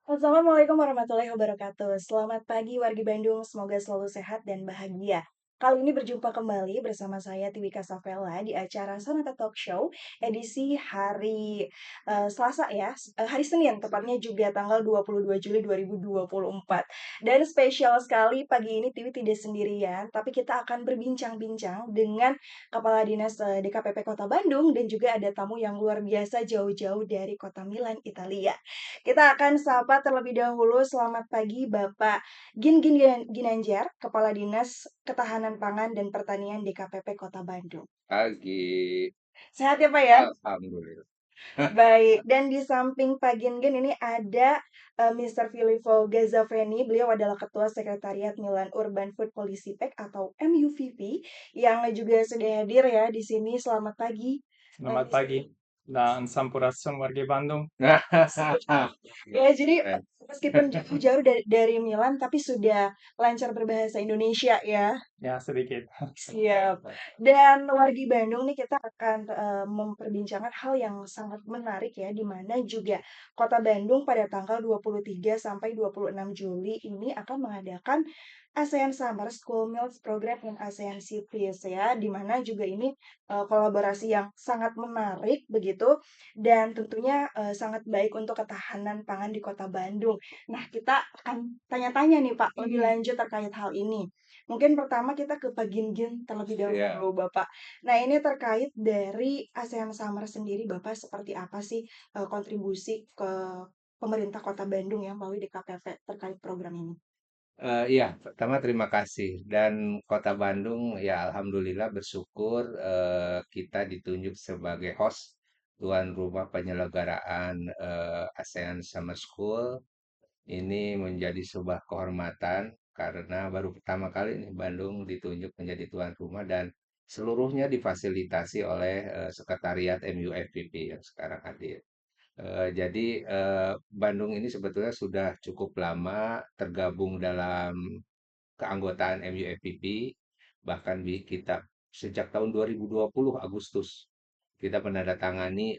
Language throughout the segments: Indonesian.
Assalamualaikum warahmatullahi wabarakatuh. Selamat pagi wargi Bandung, semoga selalu sehat dan bahagia. Kali ini berjumpa kembali bersama saya Tiwika Safela di acara Sonata Talk Show edisi hari Selasa ya, hari Senin tepatnya juga tanggal 22 Juli 2024. Dan spesial sekali pagi ini Tiwi tidak sendirian, tapi kita akan berbincang-bincang dengan Kepala Dinas DKPP Kota Bandung dan juga ada tamu yang luar biasa jauh-jauh dari Kota Milan, Italia. Kita akan sapa terlebih dahulu. Selamat pagi Bapak Ginanjar, Kepala Dinas Ketahanan Pangan dan Pertanian DKPP Kota Bandung. Pagi, Sehat ya Pak ya? alhamdulillah. Baik, dan di samping Pak Gingen ini ada Mr. Filippo Gazzaveni. Beliau adalah Ketua Sekretariat Milan Urban Food Policy Pack atau MUVP yang juga sudah hadir ya di sini. Selamat pagi. Selamat pagi dan Sampurasun warga Bandung. Ya, jadi Keren. meskipun jauh-jauh dari Milan, tapi sudah lancar berbahasa Indonesia ya. Ya, sedikit. Siap. Dan wargi Bandung nih kita akan memperbincangkan hal yang sangat menarik ya, di mana juga Kota Bandung pada tanggal 23 sampai 26 Juli ini akan mengadakan ASEAN Summer School Meals Program dan ASEAN Sea Peace ya, di mana juga ini kolaborasi yang sangat menarik begitu dan tentunya sangat baik untuk ketahanan pangan di Kota Bandung. Nah, kita akan tanya-tanya nih Pak lebih lanjut terkait hal ini. Mungkin pertama kita ke Pak Gingin terlebih Ya, dahulu, Bapak. Nah, ini terkait dari ASEAN Summer sendiri, Bapak seperti apa sih kontribusi ke pemerintah Kota Bandung ya melalui DKPP terkait program ini? iya, pertama terima kasih. Dan Kota Bandung, ya alhamdulillah bersyukur kita ditunjuk sebagai host tuan rumah penyelenggaraan ASEAN Summer School. Ini menjadi sebuah kehormatan karena baru pertama kali nih Bandung ditunjuk menjadi tuan rumah dan seluruhnya difasilitasi oleh Sekretariat MUFPP yang sekarang hadir. Jadi Bandung ini sebetulnya sudah cukup lama tergabung dalam keanggotaan MUFPP, bahkan kita sejak tahun 2020 Agustus kita menandatangani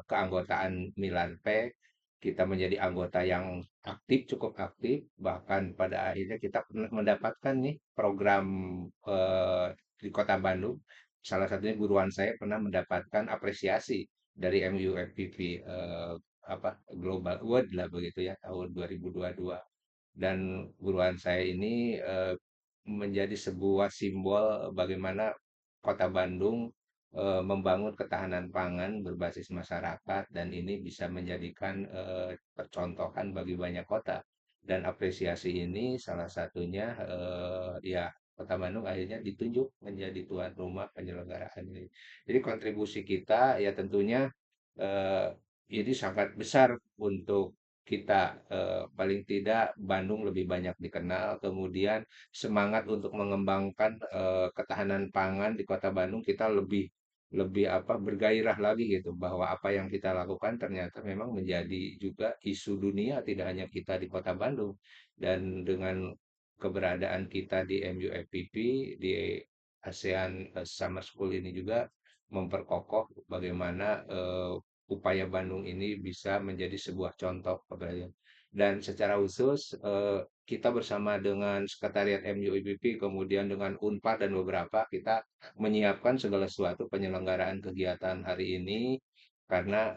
keanggotaan Milan Pact. Kita menjadi anggota yang aktif, cukup aktif, bahkan pada akhirnya kita pernah mendapatkan nih program eh, di Kota Bandung. Salah satunya buruan saya pernah mendapatkan apresiasi dari MUFPP apa Global Award lah begitu ya tahun 2022. Dan buruan saya ini menjadi sebuah simbol bagaimana Kota Bandung membangun ketahanan pangan berbasis masyarakat dan ini bisa menjadikan percontohan bagi banyak kota. Dan apresiasi ini salah satunya ya Kota Bandung akhirnya ditunjuk menjadi tuan rumah penyelenggaraan ini. Jadi kontribusi kita ya tentunya eh, ini sangat besar untuk kita paling tidak Bandung lebih banyak dikenal, kemudian semangat untuk mengembangkan ketahanan pangan di Kota Bandung kita lebih lebih apa bergairah lagi gitu bahwa apa yang kita lakukan ternyata memang menjadi juga isu dunia tidak hanya kita di Kota Bandung dan dengan keberadaan kita di MUFPP di ASEAN Summer School ini juga memperkokoh bagaimana upaya Bandung ini bisa menjadi sebuah contoh keberhasilan. Dan secara khusus kita bersama dengan Sekretariat MUIPP, kemudian dengan UNPAD dan beberapa, kita menyiapkan segala sesuatu penyelenggaraan kegiatan hari ini, karena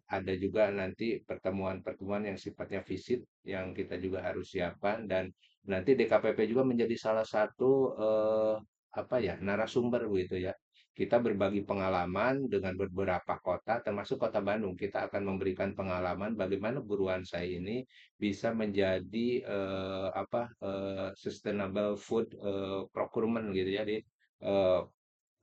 ada juga nanti pertemuan-pertemuan yang sifatnya visit yang kita juga harus siapkan, dan nanti DKPP juga menjadi salah satu apa ya narasumber begitu ya kita berbagi pengalaman dengan beberapa kota, termasuk Kota Bandung. Kita akan memberikan pengalaman bagaimana buruan saya ini bisa menjadi apa sustainable food procurement gitu ya. Jadi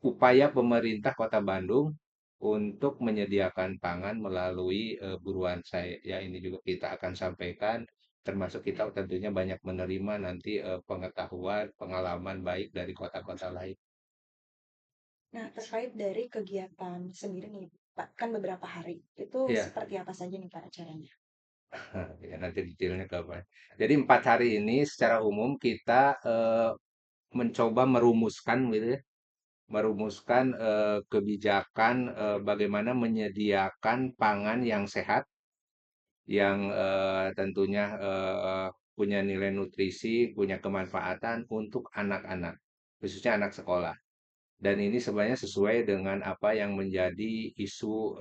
upaya pemerintah Kota Bandung untuk menyediakan pangan melalui buruan saya. Ya ini juga kita akan sampaikan termasuk kita tentunya banyak menerima nanti pengetahuan, pengalaman baik dari kota-kota lain. Nah, terkait dari kegiatan sendiri nih, Pak, kan beberapa hari. Itu Ya. seperti apa saja nih Pak acaranya? Ya, nanti detailnya ke apa. Jadi 4 hari ini secara umum kita mencoba merumuskan gitu ya, merumuskan kebijakan bagaimana menyediakan pangan yang sehat yang tentunya punya nilai nutrisi, punya kemanfaatan untuk anak-anak, khususnya anak sekolah. Dan ini sebenarnya sesuai dengan apa yang menjadi isu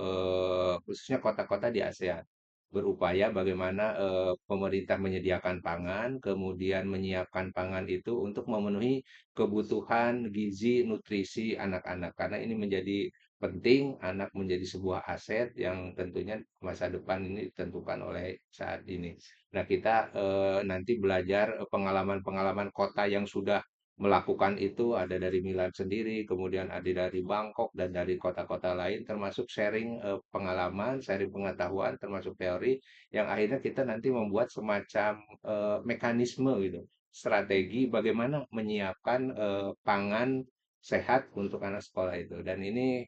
khususnya kota-kota di ASEAN. Berupaya bagaimana pemerintah menyediakan pangan, kemudian menyiapkan pangan itu untuk memenuhi kebutuhan gizi nutrisi anak-anak. Karena ini menjadi penting, anak menjadi sebuah aset yang tentunya masa depan ini ditentukan oleh saat ini. Nah, kita nanti belajar pengalaman-pengalaman kota yang sudah melakukan itu, ada dari Milan sendiri, kemudian ada dari Bangkok dan dari kota-kota lain, termasuk sharing pengalaman, sharing pengetahuan, termasuk teori, yang akhirnya kita nanti membuat semacam mekanisme gitu, strategi bagaimana menyiapkan pangan sehat untuk anak sekolah itu. Dan ini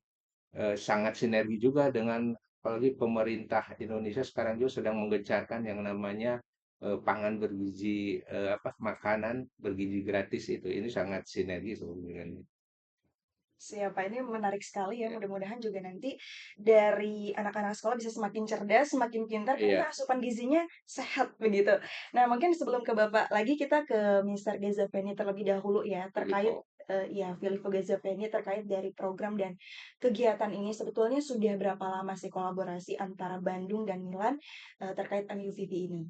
sangat sinergi juga dengan apalagi pemerintah Indonesia sekarang juga sedang menggencarkan yang namanya pangan bergizi apa makanan bergizi gratis itu. Ini sangat sinergi sebenarnya. Siapa ini menarik sekali ya, Ya. mudah-mudahan juga nanti dari anak-anak sekolah bisa semakin cerdas, semakin pintar Iya, karena asupan gizinya sehat begitu. Nah, mungkin sebelum ke Bapak lagi kita ke Mister Gazzaveni terlebih dahulu ya terkait Filippo. ya Filippo Gazzaveni terkait dari program dan kegiatan ini sebetulnya sudah berapa lama sih kolaborasi antara Bandung dan Milan terkait MUVP ini?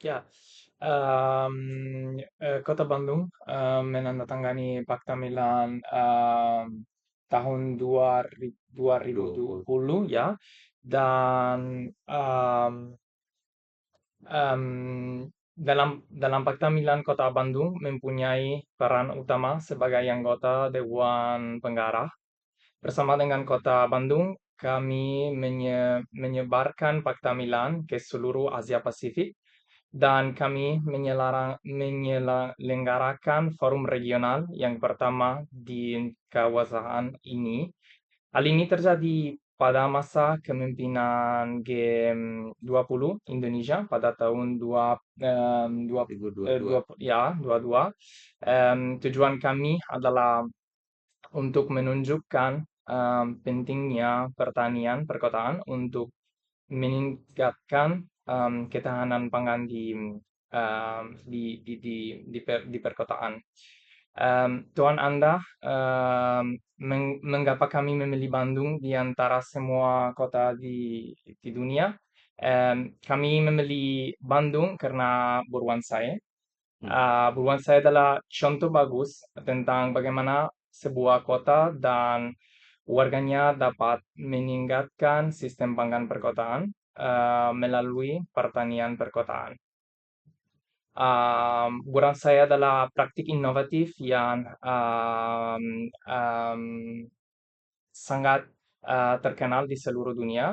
Ya, Kota Bandung menandatangani Fakta Milan tahun 20. 2020 ya, dan em, dalam Fakta Milan Kota Bandung mempunyai peran utama sebagai anggota Dewan Pengarah. Bersama dengan Kota Bandung, kami menyebarkan Fakta Milan ke seluruh Asia Pasifik dan kami menyelenggarakan forum regional yang pertama di kawasan ini. Hal ini terjadi pada masa kepemimpinan G20 Indonesia pada tahun 2022. 22. Tujuan kami adalah untuk menunjukkan pentingnya pertanian perkotaan untuk meningkatkan ketahanan pangan di perkotaan. Tuan Anda, mengapa kami memilih Bandung di antara semua kota di dunia? Kami memilih Bandung karena buruan saya. Hmm. Buruan saya adalah contoh bagus tentang bagaimana sebuah kota dan warganya dapat meningkatkan sistem pangan perkotaan melalui pertanian perkotaan. Buruan saya adalah praktik inovatif yang sangat terkenal di seluruh dunia.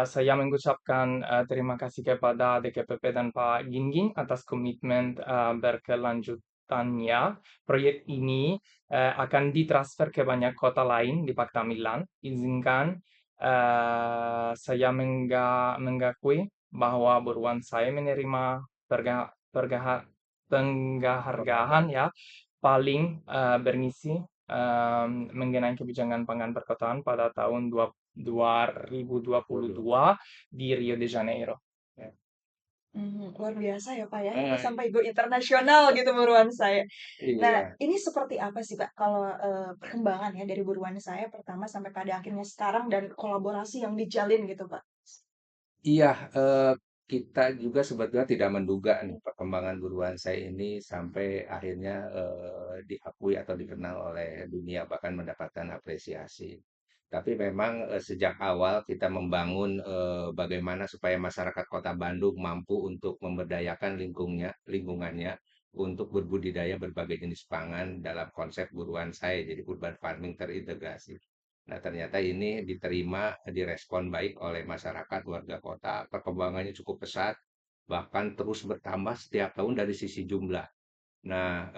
Saya mengucapkan terima kasih kepada DKPP dan Pak Gingging atas komitmen berkelanjutannya. Proyek ini akan ditransfer ke banyak kota lain di Fakta Milan. Izinkan saya mengakui bahwa buruan saya menerima penghargaan ya paling berngisi mengenai kebijakan pangan perkotaan pada tahun 2022. 2022 di Rio de Janeiro. Ya. Luar biasa ya Pak ya, ini Eh, sampai go internasional gitu buruan saya. Nah, iya. ini seperti apa sih Pak kalau, perkembangan ya dari buruan saya pertama sampai pada akhirnya sekarang dan kolaborasi yang dijalin gitu, Pak? Iya, kita juga sebetulnya tidak menduga nih perkembangan buruan saya ini sampai akhirnya diakui atau dikenal oleh dunia bahkan mendapatkan apresiasi. Tapi memang sejak awal kita membangun bagaimana supaya masyarakat Kota Bandung mampu untuk memberdayakan lingkungannya untuk berbudidaya berbagai jenis pangan dalam konsep buruan saya, jadi urban farming terintegrasi. Nah, ternyata ini diterima, direspon baik oleh masyarakat, warga kota. Perkembangannya cukup pesat, bahkan terus bertambah setiap tahun dari sisi jumlah. Nah,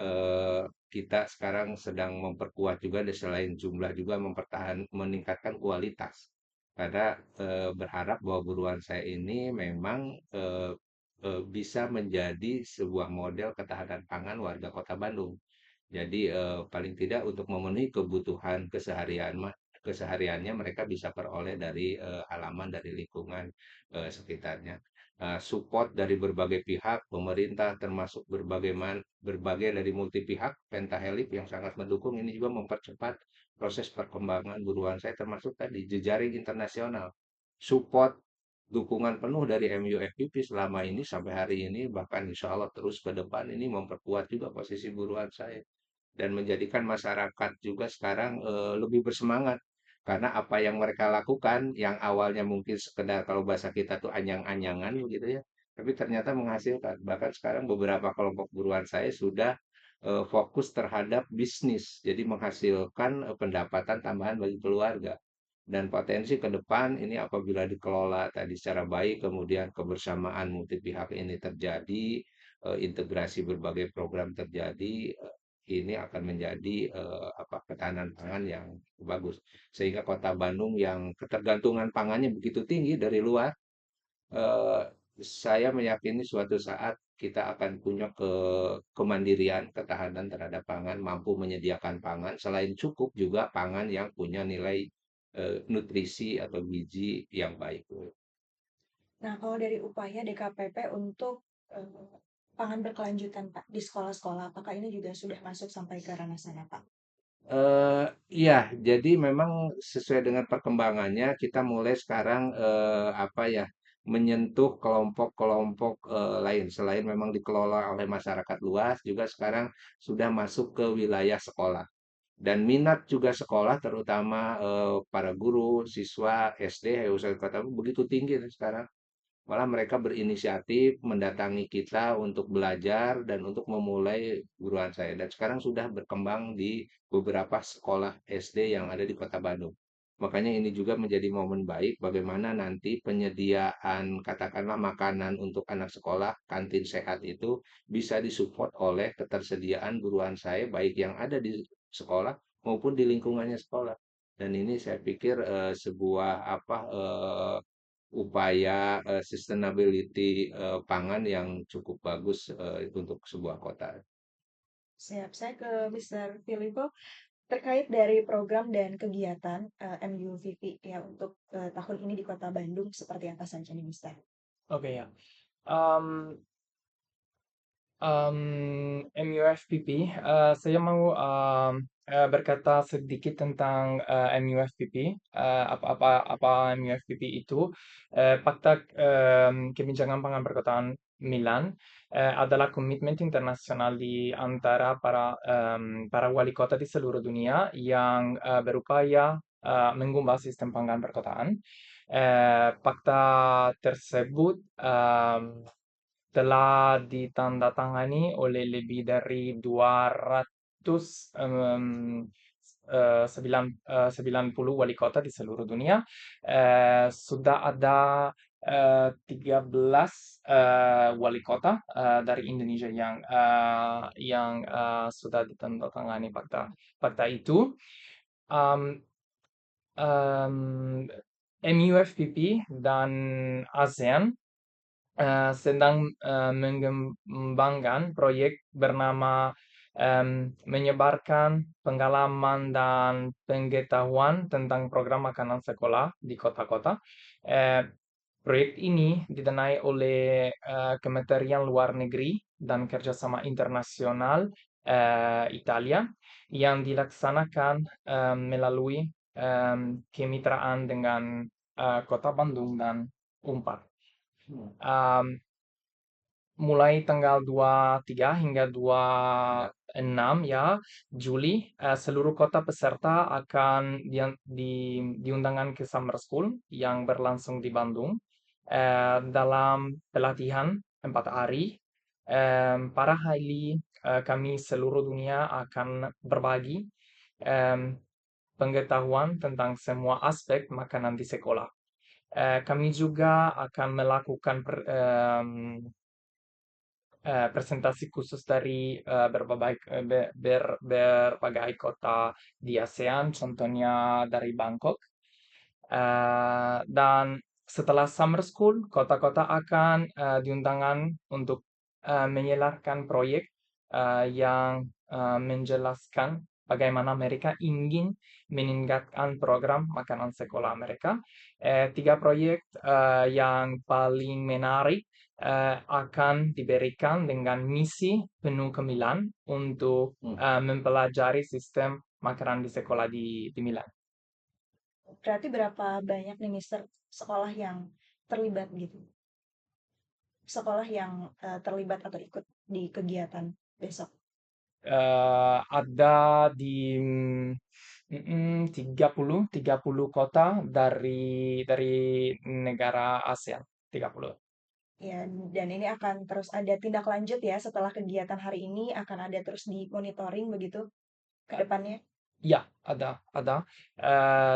kita sekarang sedang memperkuat juga dan selain jumlah juga meningkatkan kualitas. Karena berharap bahwa buruan saya ini memang bisa menjadi sebuah model ketahanan pangan warga Kota Bandung. Jadi paling tidak untuk memenuhi kebutuhan kesehariannya mereka bisa peroleh dari halaman, dari lingkungan sekitarnya. Support dari berbagai pihak, pemerintah termasuk berbagai dari multi pihak, pentahelix yang sangat mendukung ini juga mempercepat proses perkembangan buruan saya termasuk tadi jejaring internasional. Support dukungan penuh dari MUFPP selama ini sampai hari ini bahkan insya Allah terus ke depan ini memperkuat juga posisi buruan saya dan menjadikan masyarakat juga sekarang lebih bersemangat karena apa yang mereka lakukan yang awalnya mungkin sekedar kalau bahasa kita tuh anyang-anyangan begitu ya, tapi ternyata menghasilkan. Bahkan sekarang beberapa kelompok buruan saya sudah fokus terhadap bisnis, jadi menghasilkan pendapatan tambahan bagi keluarga. Dan potensi ke depan ini apabila dikelola tadi secara baik, kemudian kebersamaan multi pihak ini terjadi, integrasi berbagai program terjadi, ini akan menjadi ketahanan pangan yang bagus. Sehingga Kota Bandung yang ketergantungan pangannya begitu tinggi dari luar, eh, saya meyakini suatu saat kita akan punya kemandirian, ketahanan terhadap pangan, mampu menyediakan pangan, selain cukup juga pangan yang punya nilai nutrisi atau gizi yang baik. Nah, kalau dari upaya DKPP untuk pangan berkelanjutan, Pak, di sekolah-sekolah, apakah ini juga sudah masuk sampai ke ranah sana, Pak? Iya, jadi memang sesuai dengan perkembangannya kita mulai sekarang apa ya menyentuh kelompok-kelompok lain selain memang dikelola oleh masyarakat luas juga sekarang sudah masuk ke wilayah sekolah dan minat juga sekolah terutama para guru, siswa SD, usaha kota begitu tinggi sekarang. Malah mereka berinisiatif mendatangi kita untuk belajar dan untuk memulai guruan saya. Dan sekarang sudah berkembang di beberapa sekolah SD yang ada di Kota Bandung. Makanya ini juga menjadi momen baik bagaimana nanti penyediaan katakanlah makanan untuk anak sekolah, kantin sehat itu bisa disupport oleh ketersediaan guruan saya baik yang ada di sekolah maupun di lingkungannya sekolah. Dan ini saya pikir sebuah upaya sustainability pangan yang cukup bagus untuk sebuah kota. Siap, saya ke Mr. Filippo terkait dari program dan kegiatan MUVP ya untuk tahun ini di Kota Bandung seperti apa saja nih, Mister? Oke ya. Um, MUFPP, saya mau berkata sedikit tentang MUFPP. Apa MUFPP itu? Fakta Kebijakan Pangan Perkotaan Milan adalah komitmen internasional di antara para wali kota di seluruh dunia yang berupaya mengubah sistem pangan perkotaan. Fakta tersebut telah ditandatangani oleh lebih dari 90 wali kota di seluruh dunia. Sudah ada 13 wali kota dari Indonesia yang sudah ditandatangani fakta itu. Um, um, MUFPP dan ASEAN sedang mengembangkan proyek bernama menyebarkan pengalaman dan pengetahuan tentang program makanan sekolah di kota-kota. Proyek ini didanai oleh Kementerian Luar Negeri dan Kerjasama Internasional Italia yang dilaksanakan melalui kemitraan dengan Kota Bandung dan UNPAD. Um, Mulai tanggal 23 hingga 26 ya Juli, seluruh kota peserta akan diundangkan ke Summer School yang berlangsung di Bandung dalam pelatihan 4 hari. Para ahli kami seluruh dunia akan berbagi pengetahuan tentang semua aspek makanan di sekolah. Kami juga akan melakukan presentasi khusus dari berbagai kota di ASEAN, contohnya dari Bangkok. Dan setelah Summer School, kota-kota akan diundangkan untuk menyelarkan proyek yang menjelaskan bagaimana mereka ingin meningkatkan program makanan sekolah mereka. Tiga proyek yang paling menarik akan diberikan dengan misi penuh Milan untuk Hmm. mempelajari sistem makanan di sekolah di Milan. Berarti berapa banyak nih Mister sekolah yang terlibat gitu? Sekolah yang terlibat atau ikut di kegiatan besok? Ada di 30 kota dari negara ASEAN. 30. Ya, dan ini akan terus ada tindak lanjut ya setelah kegiatan hari ini akan ada terus dimonitoring begitu ke depannya. Ya, ada.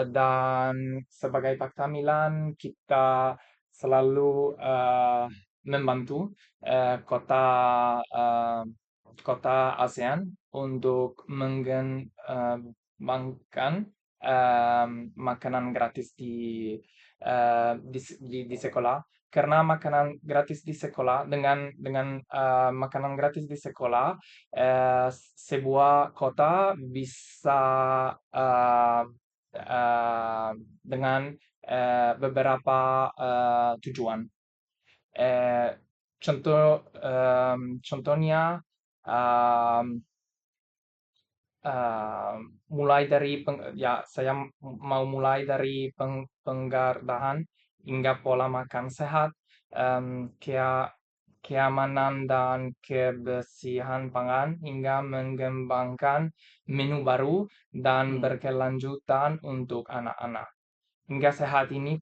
Dan sebagai Pakta Milan, kita selalu membantu kota eh, kota ASEAN untuk mengembangkan makanan gratis di sekolah. Karena makanan gratis di sekolah dengan makanan gratis di sekolah sebuah kota bisa eh, eh, dengan beberapa tujuan. Eh, contohnya em, eh, mulai dari saya mau mulai dari penggardahan hingga pola makan sehat, keamanan dan kebersihan pangan hingga mengembangkan menu baru dan Hmm. berkelanjutan untuk anak-anak. Hingga saat ini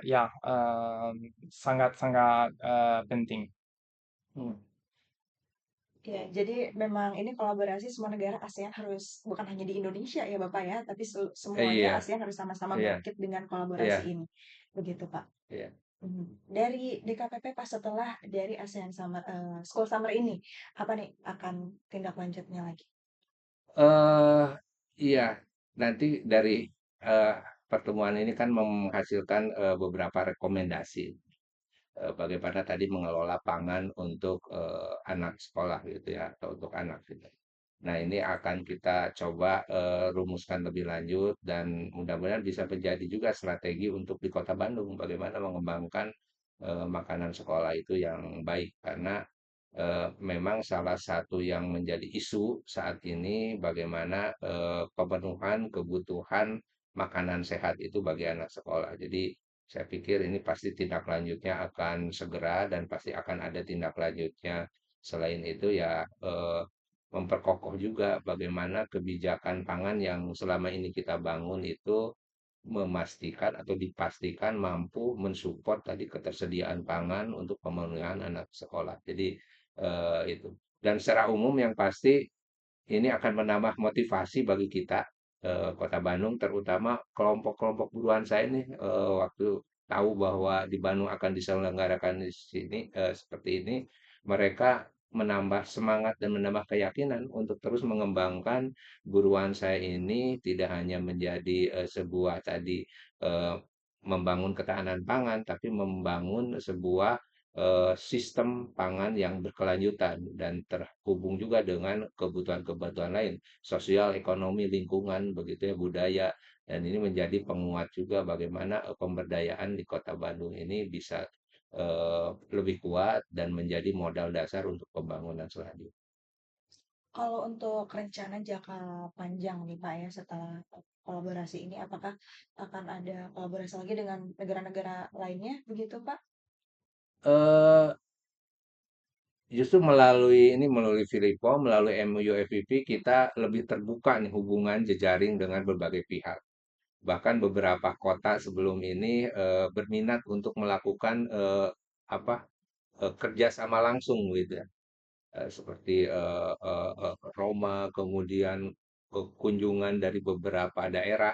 ya sangat-sangat penting. Hmm. Ya, jadi memang ini kolaborasi semua negara ASEAN harus bukan hanya di Indonesia ya Bapak ya, tapi semuanya Iya, ASEAN harus sama-sama iya, bangkit dengan kolaborasi iya, ini. Begitu Pak. iya. Mhm. Dari DKPP Pak setelah dari ASEAN Summer, School Summer ini, apa nih akan tindak lanjutnya lagi? eh iya, nanti dari eh, pertemuan ini kan menghasilkan beberapa rekomendasi bagaimana tadi mengelola pangan untuk anak sekolah gitu ya, atau untuk anak gitu. Nah, ini akan kita coba rumuskan lebih lanjut dan mudah-mudahan bisa menjadi juga strategi untuk di Kota Bandung bagaimana mengembangkan makanan sekolah itu yang baik karena memang salah satu yang menjadi isu saat ini bagaimana pemenuhan kebutuhan makanan sehat itu bagi anak sekolah. Jadi saya pikir ini pasti tindak lanjutnya akan segera dan pasti akan ada tindak lanjutnya. Selain itu ya memperkokoh juga bagaimana kebijakan pangan yang selama ini kita bangun itu memastikan atau dipastikan mampu mensupport tadi ketersediaan pangan untuk pemenuhan anak sekolah. Jadi itu. Dan secara umum yang pasti ini akan menambah motivasi bagi kita Kota Bandung, terutama kelompok-kelompok buruan saya nih waktu tahu bahwa di Bandung akan diselenggarakan di sini seperti ini, mereka menambah semangat dan menambah keyakinan untuk terus mengembangkan buruan saya ini tidak hanya menjadi sebuah tadi eh, membangun ketahanan pangan, tapi membangun sebuah sistem pangan yang berkelanjutan dan terhubung juga dengan kebutuhan-kebutuhan lain, sosial, ekonomi, lingkungan, begitu ya, budaya. Dan ini menjadi penguat juga bagaimana pemberdayaan di Kota Bandung ini bisa lebih kuat dan menjadi modal dasar untuk pembangunan selanjutnya. Kalau untuk rencana jangka panjang nih Pak ya setelah kolaborasi ini, apakah akan ada kolaborasi lagi dengan negara-negara lainnya begitu Pak? Eh, Justru melalui Filippo, melalui MUU FPP, kita lebih terbuka nih hubungan jejaring dengan berbagai pihak. Bahkan beberapa kota sebelum ini berminat untuk melakukan apa kerjasama langsung gitu ya. Seperti Roma, kemudian kunjungan dari beberapa daerah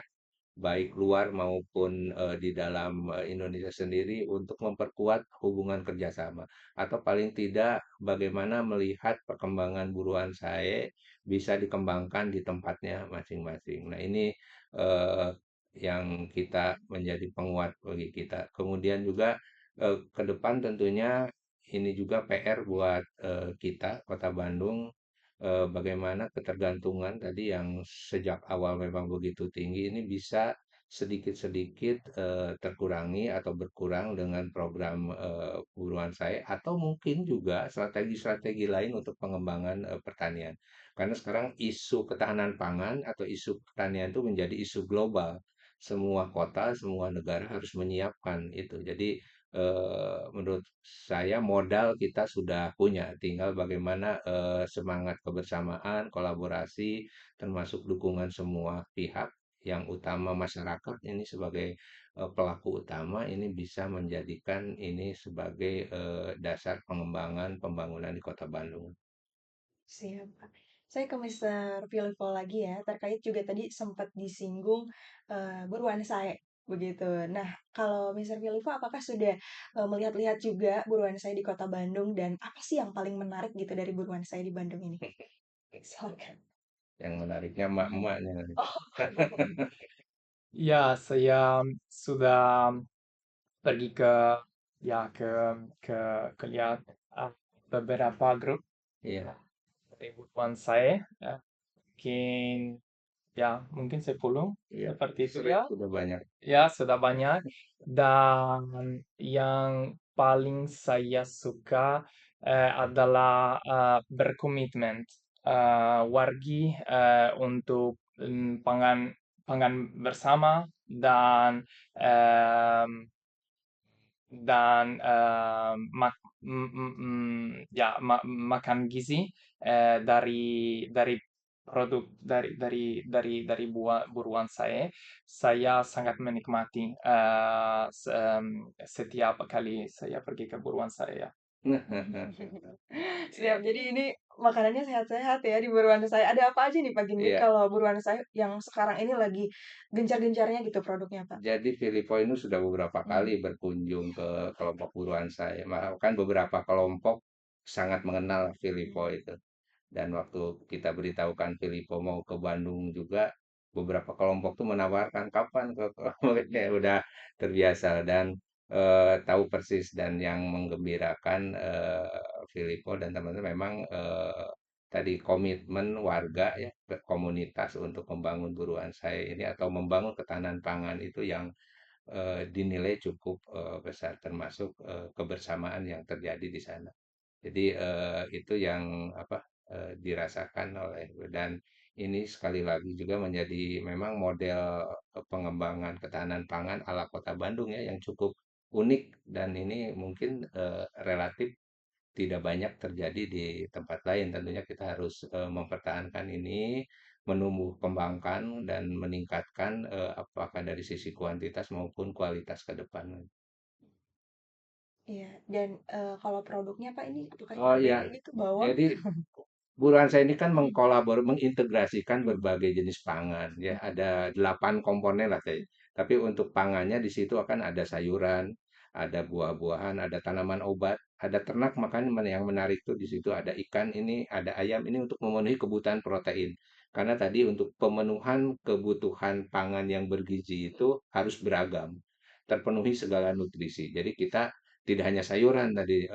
baik luar maupun di dalam Indonesia sendiri untuk memperkuat hubungan kerjasama atau paling tidak bagaimana melihat perkembangan buruan saya bisa dikembangkan di tempatnya masing-masing. Nah ini eh, yang kita menjadi penguat bagi kita. Kemudian juga ke depan tentunya ini juga PR buat kita Kota Bandung bagaimana ketergantungan tadi yang sejak awal memang begitu tinggi ini bisa sedikit-sedikit terkurangi atau berkurang dengan program buruan saya atau mungkin juga strategi-strategi lain untuk pengembangan pertanian. Karena sekarang isu ketahanan pangan atau isu pertanian itu menjadi isu global. Semua kota, semua negara harus menyiapkan itu. Jadi menurut saya modal kita sudah punya, tinggal bagaimana semangat kebersamaan, kolaborasi, termasuk dukungan semua pihak, yang utama masyarakat ini sebagai pelaku utama ini bisa menjadikan ini sebagai dasar pengembangan pembangunan di Kota Bandung. Siap, Kak. Saya ke Mister Filippo lagi ya, terkait juga tadi sempat disinggung, buruan sae, begitu. Nah, kalau Mister Filippo apakah sudah, melihat-lihat juga buruan sae di Kota Bandung dan apa sih yang paling menarik gitu dari buruan sae di Bandung ini? Silakan. Yang menariknya emak-emaknya. Oh. Ya, saya sudah pergi ke ya ke ke lihat uh, beberapa grup Iya, ribuan saya mungkin mungkin 10 iya, seperti itu ya. sudah banyak. Ya, sudah banyak. Dan yang paling saya suka adalah berkomitmen wargi untuk pangan pangan bersama dan makan gizi dari produk buruan saya. Saya sangat menikmati setiap kali saya pergi ke buruan saya. Siap, jadi ini makanannya sehat-sehat ya di buruan saya. Ada apa aja nih Pak Gindi Iya. kalau buruan saya yang sekarang ini lagi gencar-gencarnya gitu produknya, Pak? Jadi Filippo ini sudah beberapa Hmm. kali berkunjung ke kelompok buruan saya. Bahkan beberapa kelompok sangat mengenal Filippo itu. Dan waktu kita beritahukan Filippo mau ke Bandung juga, beberapa kelompok tuh menawarkan kapan ke kelompoknya udah terbiasa dan tahu persis dan yang menggembirakan Filippo dan teman-teman memang tadi komitmen warga ya komunitas untuk membangun buruan saya ini atau membangun ketahanan pangan itu yang dinilai cukup besar termasuk kebersamaan yang terjadi di sana. Jadi itu yang apa dirasakan oleh dan ini sekali lagi juga menjadi memang model pengembangan ketahanan pangan ala Kota Bandung ya yang cukup unik dan ini mungkin relatif tidak banyak terjadi di tempat lain. Tentunya kita harus mempertahankan ini, menumbuh kembangkan dan meningkatkan apakah dari sisi kuantitas maupun kualitas ke depan. Iya, dan kalau produknya Pak ini apakah Oh cabai iya, gitu, bawang? jadi buruan saya ini kan Hmm. mengintegrasikan berbagai jenis pangan ya, ada 8 komponen lah saya. Tapi untuk pangannya di situ akan ada sayuran, ada buah-buahan, ada tanaman obat, ada ternak makan yang menarik tuh di situ ada ikan ini, ada ayam ini untuk memenuhi kebutuhan protein. Karena tadi untuk pemenuhan kebutuhan pangan yang bergizi itu harus beragam, terpenuhi segala nutrisi. Jadi kita tidak hanya sayuran tadi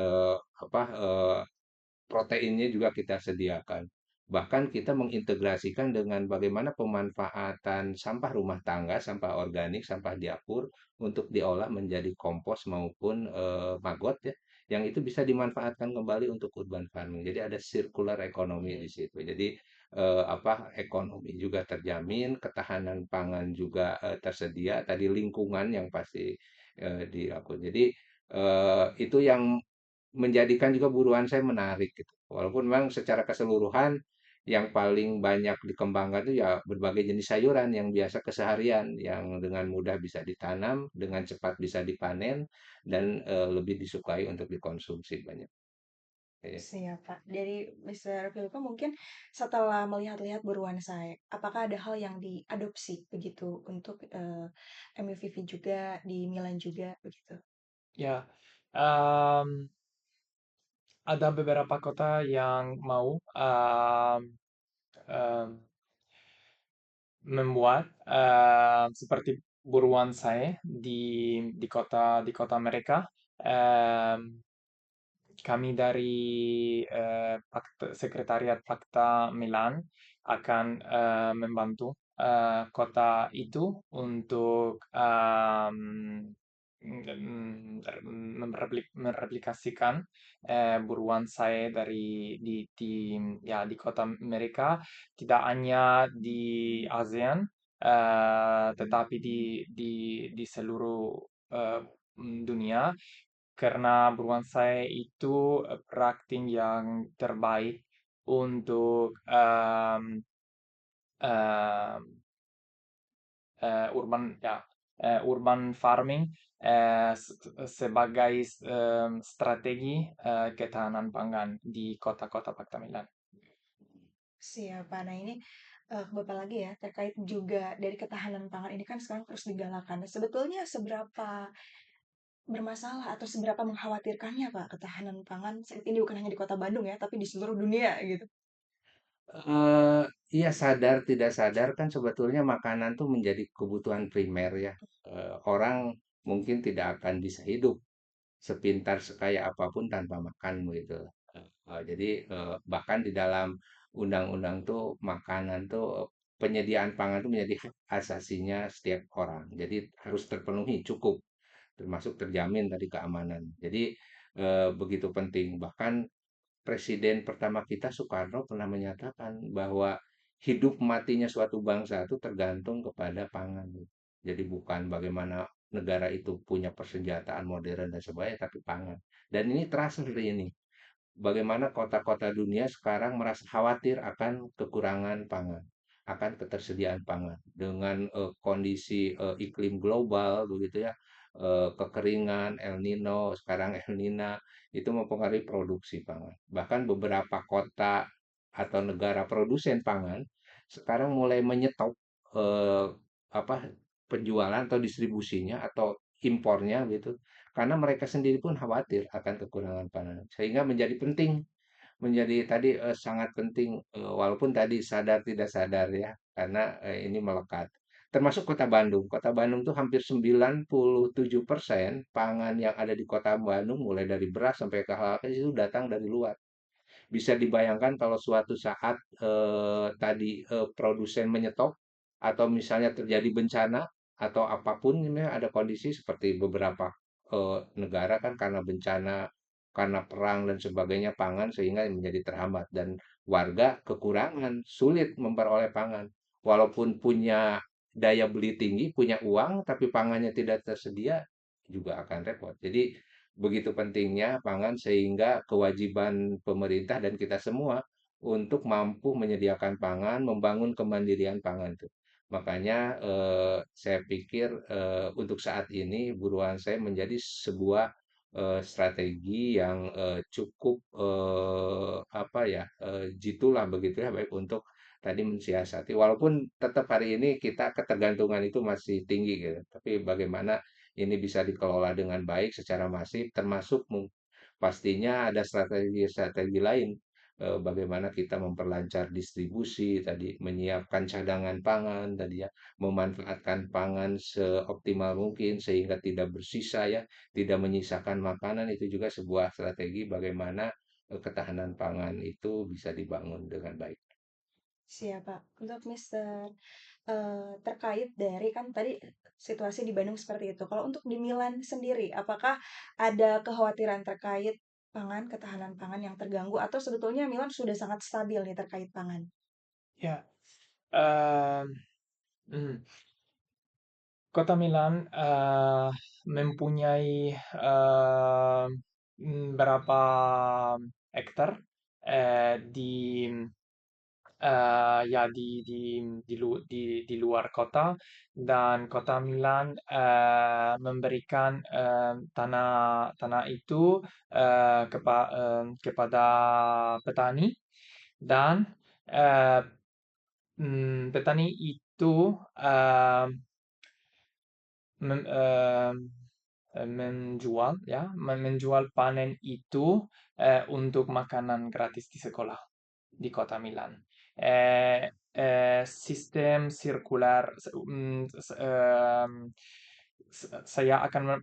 proteinnya juga kita sediakan. Bahkan kita mengintegrasikan dengan bagaimana pemanfaatan sampah rumah tangga, sampah organik, sampah dapur untuk diolah menjadi kompos maupun magot ya, yang itu bisa dimanfaatkan kembali untuk urban farming. Jadi ada circular ekonomi di situ. Jadi ekonomi juga terjamin, ketahanan pangan juga tersedia, tadi lingkungan yang pasti dilakukan. Jadi itu yang menjadikan juga buruan saya menarik gitu. Walaupun memang secara keseluruhan yang paling banyak dikembangkan itu ya berbagai jenis sayuran yang biasa keseharian yang dengan mudah bisa ditanam, dengan cepat bisa dipanen dan lebih disukai untuk dikonsumsi banyak. Iya. Siap, Pak. Dari Mister Filippo mungkin setelah melihat-lihat buruan saya, apakah ada hal yang diadopsi begitu untuk MUVV juga di Milan juga begitu? Ya, em, ada beberapa kota yang mau em, membuat seperti buruan saya di kota mereka. Em, kami dari Sekretariat Fakta Milan akan membantu kota itu untuk mereplikasikan buruan saya di kota mereka, tidak hanya di ASEAN, tetapi di seluruh eh, dunia, karena buruan saya itu praktik yang terbaik untuk em, urban, urban farming sebagai strategi ketahanan pangan di kota-kota Pakta Milan. Siap, Pak. Nah ini ke Bapak lagi ya, terkait juga dari ketahanan pangan ini kan sekarang terus digalakan. Nah, sebetulnya seberapa bermasalah atau seberapa mengkhawatirkannya Pak ketahanan pangan saat ini bukan hanya di Kota Bandung ya, tapi di seluruh dunia gitu? Eh, iya sadar tidak sadar kan sebetulnya makanan tuh menjadi kebutuhan primer ya. Orang mungkin tidak akan bisa hidup sepintar sekaya apapun tanpa makan gitu. Jadi bahkan di dalam undang-undang tuh makanan tuh penyediaan pangan tuh menjadi hak asasinya setiap orang. Jadi harus terpenuhi cukup termasuk terjamin tadi keamanan. Jadi begitu penting. Bahkan Presiden pertama kita Soekarno pernah menyatakan bahwa hidup matinya suatu bangsa itu tergantung kepada pangan. Jadi bukan bagaimana negara itu punya persenjataan modern dan sebagainya, tapi pangan. Dan ini terasa hari ini. Bagaimana kota-kota dunia sekarang merasa khawatir akan kekurangan pangan, akan ketersediaan pangan dengan kondisi iklim global begitu ya, kekeringan, El Nino, sekarang El Nina itu mempengaruhi produksi pangan. Bahkan beberapa kota atau negara produsen pangan sekarang mulai menyetop eh, apa penjualan atau distribusinya atau impornya gitu karena mereka sendiri pun khawatir akan kekurangan pangan, sehingga menjadi penting, menjadi tadi sangat penting, walaupun tadi sadar tidak sadar ya, karena ini melekat. Termasuk Kota Bandung. Kota Bandung tuh hampir 97% pangan yang ada di Kota Bandung, mulai dari beras sampai ke hal itu datang dari luar. Bisa dibayangkan kalau suatu saat tadi produsen menyetop atau misalnya terjadi bencana atau apapun ini ada kondisi seperti beberapa negara kan karena bencana, karena perang dan sebagainya pangan sehingga menjadi terhambat dan warga kekurangan, sulit memperoleh pangan. Walaupun punya daya beli tinggi, punya uang, tapi pangannya tidak tersedia juga akan repot. Jadi begitu pentingnya pangan sehingga kewajiban pemerintah dan kita semua untuk mampu menyediakan pangan, membangun kemandirian pangan itu. Makanya saya pikir untuk saat ini buruan saya menjadi sebuah strategi yang cukup apa ya jitulah begitu ya baik untuk tadi mensiasati. Walaupun tetap hari ini kita ketergantungan itu masih tinggi gitu. Tapi bagaimana ini bisa dikelola dengan baik secara masif, termasuk pastinya ada strategi-strategi lain. Bagaimana kita memperlancar distribusi, tadi menyiapkan cadangan pangan, tadi ya, memanfaatkan pangan seoptimal mungkin sehingga tidak bersisa ya, tidak menyisakan makanan itu juga sebuah strategi bagaimana ketahanan pangan itu bisa dibangun dengan baik. Siap, Pak. Untuk Mister, terkait dari kan tadi situasi di Bandung seperti itu. Kalau untuk di Milan sendiri, apakah ada kekhawatiran terkait pangan, ketahanan pangan yang terganggu atau sebetulnya Milan sudah sangat stabil nih terkait pangan? Ya, em, mm, Kota Milan mempunyai berapa hektar di di luar kota, dan kota Milan memberikan tanah tanah itu kepada petani, dan eh, petani itu eh, mem- eh, menjual panen itu untuk makanan gratis di sekolah di kota Milan. Sistem sirkular, saya akan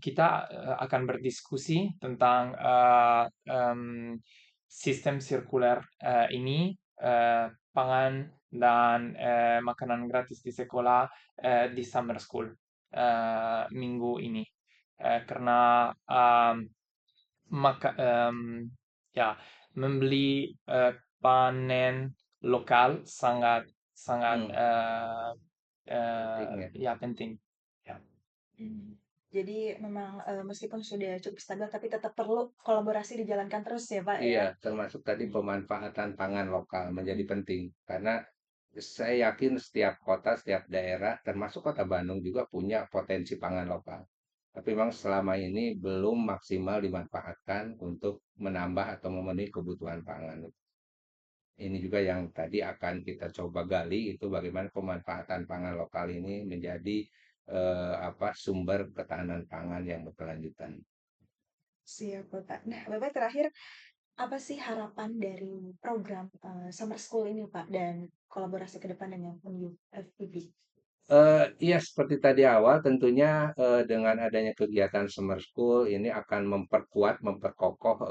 kita akan berdiskusi tentang sistem sirkuler ini, pangan dan makanan gratis di sekolah di summer school minggu ini. Karena maka ya membeli panen lokal sangat sangat Hmm, penting ya. ya penting. Ya. Mmm, jadi memang, meskipun sudah cukup stabil tapi tetap perlu kolaborasi dijalankan terus ya, Pak, ya? Iya, termasuk tadi Mhm. pemanfaatan pangan lokal menjadi Mhm. penting karena saya yakin setiap kota, setiap daerah, termasuk Kota Bandung juga punya potensi pangan lokal. Tapi memang selama ini belum maksimal dimanfaatkan untuk menambah atau memenuhi kebutuhan pangan. Ini juga yang tadi akan kita coba gali itu bagaimana pemanfaatan pangan lokal ini menjadi apa sumber ketahanan pangan yang berkelanjutan. Siap, Bapak. Nah, Bapak terakhir apa sih harapan dari program, summer school ini, Pak, dan kolaborasi ke depan dengan FIB? Iya seperti tadi awal tentunya, dengan adanya kegiatan Summer School ini akan memperkuat, memperkokoh,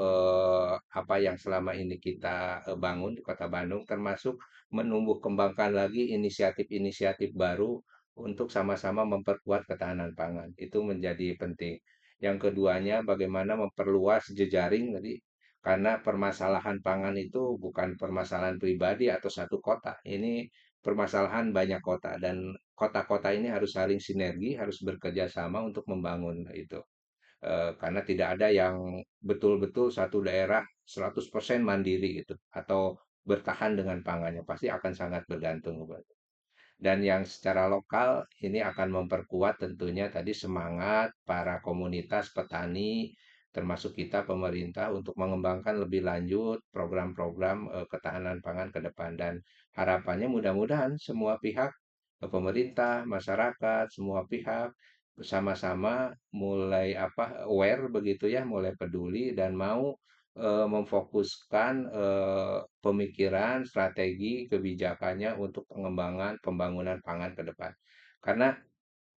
apa yang selama ini kita, bangun di Kota Bandung, termasuk menumbuh kembangkan lagi inisiatif-inisiatif baru untuk sama-sama memperkuat ketahanan pangan, itu menjadi penting. Yang keduanya bagaimana memperluas jejaring tadi, karena permasalahan pangan itu bukan permasalahan pribadi atau satu kota, ini permasalahan banyak kota dan kota-kota ini harus saling sinergi, harus bekerja sama untuk membangun itu. Karena tidak ada yang betul-betul satu daerah 100% mandiri gitu atau bertahan dengan pangannya, pasti akan sangat bergantung. Dan yang secara lokal ini akan memperkuat tentunya tadi semangat para komunitas petani, termasuk kita pemerintah untuk mengembangkan lebih lanjut program-program ketahanan pangan ke depan. Dan harapannya mudah-mudahan semua pihak, pemerintah, masyarakat, semua pihak bersama-sama mulai apa aware begitu ya, mulai peduli dan mau memfokuskan pemikiran, strategi, kebijakannya untuk pengembangan pembangunan pangan ke depan. Karena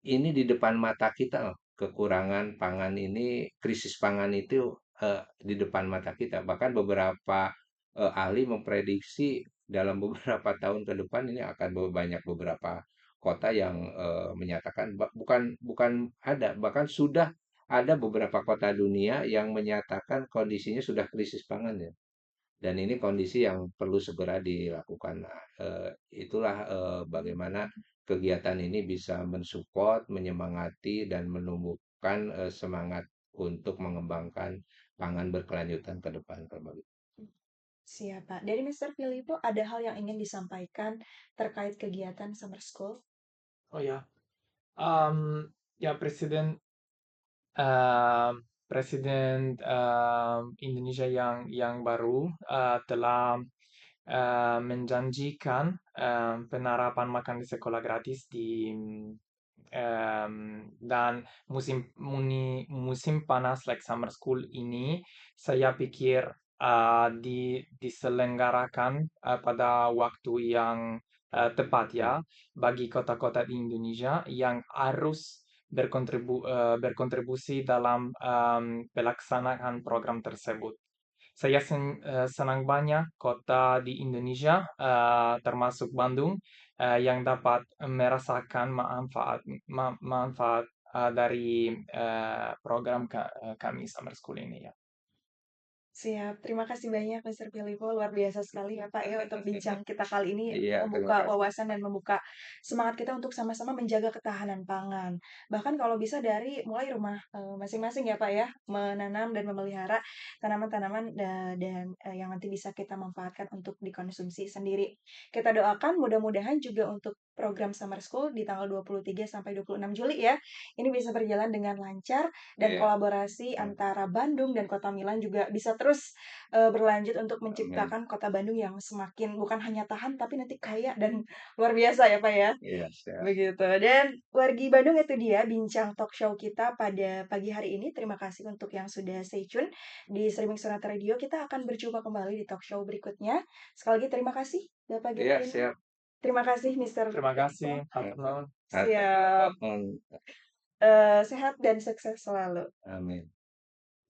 ini di depan mata kita loh, kekurangan pangan ini, krisis pangan itu di depan mata kita. Bahkan beberapa ahli memprediksi dalam beberapa tahun ke depan ini akan banyak beberapa kota yang menyatakan bukan bukan ada, bahkan sudah ada beberapa kota dunia yang menyatakan kondisinya sudah krisis pangan ya. Dan ini kondisi yang perlu segera dilakukan. Nah, itulah bagaimana kegiatan ini bisa mensupport, menyemangati, dan menumbuhkan semangat untuk mengembangkan pangan berkelanjutan ke depan. Kalau begitu. Siap, Pak. Dari Mister Filippo ada hal yang ingin disampaikan terkait kegiatan summer school? Oh ya, ya eee, Presiden Indonesia yang baru telah menjanjikan penerapan makan di sekolah gratis dan musim panas like summer school ini saya pikir diselenggarakan pada waktu yang tepat ya bagi kota-kota di Indonesia yang harus berkontribusi dalam pelaksanaan program tersebut. Saya senang banyak kota di Indonesia, termasuk Bandung, yang dapat merasakan manfaat dari program kami Summer School ini ya. Siap, terima kasih banyak Mister Filippo, luar biasa sekali ya Pak ya untuk bincang kita kali ini Iya, terima membuka kasih. wawasan dan membuka semangat kita untuk sama-sama menjaga ketahanan pangan. Bahkan kalau bisa dari mulai rumah masing-masing ya Pak ya, menanam dan memelihara tanaman-tanaman dan yang nanti bisa kita manfaatkan untuk dikonsumsi sendiri. Kita doakan mudah-mudahan juga untuk program Summer School di tanggal 23 sampai 26 Juli ya. Ini bisa berjalan dengan lancar dan Iya, kolaborasi antara Bandung dan Kota Milan juga bisa terus, berlanjut untuk amin. menciptakan Kota Bandung yang semakin bukan hanya tahan tapi nanti kaya dan luar biasa ya, Pak, ya. Iya, siap. Begitu. Dan wargi Bandung itu dia bincang talk show kita pada pagi hari ini. Terima kasih untuk yang sudah stay tune di Streaming Sonata Radio. Kita akan berjumpa kembali di talk show berikutnya. Sekali lagi terima kasih Bapak Iya, Gepin. siap. Terima kasih Mister Terima kasih. Eko. Hatur nuhun. Siap. Atur. Sehat dan sukses selalu. Amin.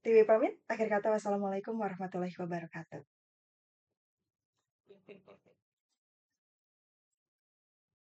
Tiwi pamit, akhir kata wassalamualaikum warahmatullahi wabarakatuh.